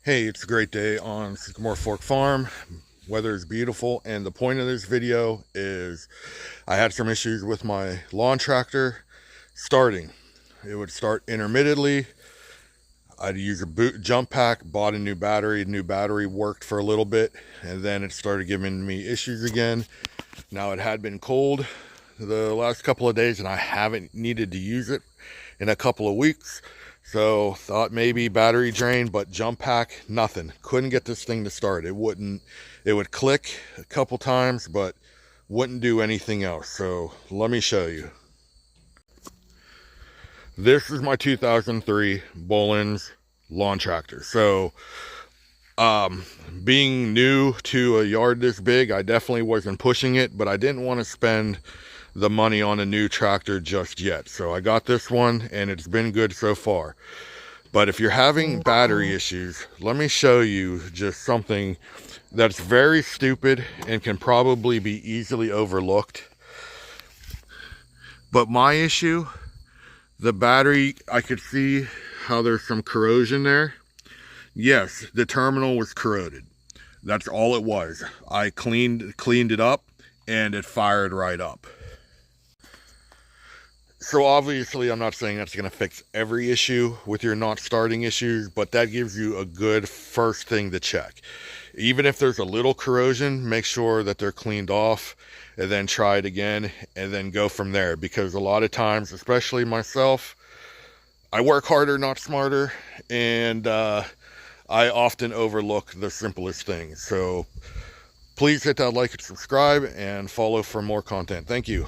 Hey, it's a great day on Sycamore Fork Farm. Weather is beautiful, and the point of this video is I had some issues with my lawn tractor starting. It would start intermittently. I'd use a jump pack, bought a new battery. The new battery worked for a little bit, and then it started giving me issues again. Now, it had been cold the last couple of days, and I haven't needed to use it in a couple of weeks. So thought maybe battery drain, but jump pack, nothing. Couldn't get this thing to start. It would click a couple times, but wouldn't do anything else. So let me show you. This is my 2003 Bollins lawn tractor. So being new to a yard this big, I definitely wasn't pushing it, but I didn't want to spend the money on a new tractor just yet. So I got this one, and it's been good so far. But if you're having battery issues, let me show you just something that's very stupid and can probably be easily overlooked. But my issue, the battery, I could see how there's some corrosion there. Yes, the terminal was corroded. That's all it was. I cleaned it up, and it fired right up. So obviously, I'm not saying that's going to fix every issue with your not starting issues, but that gives you a good first thing to check. Even if there's a little corrosion, make sure that they're cleaned off, and then try it again, and then go from there. Because a lot of times, especially myself, I work harder, not smarter, and I often overlook the simplest things. So please hit that like and subscribe, and follow for more content. Thank you.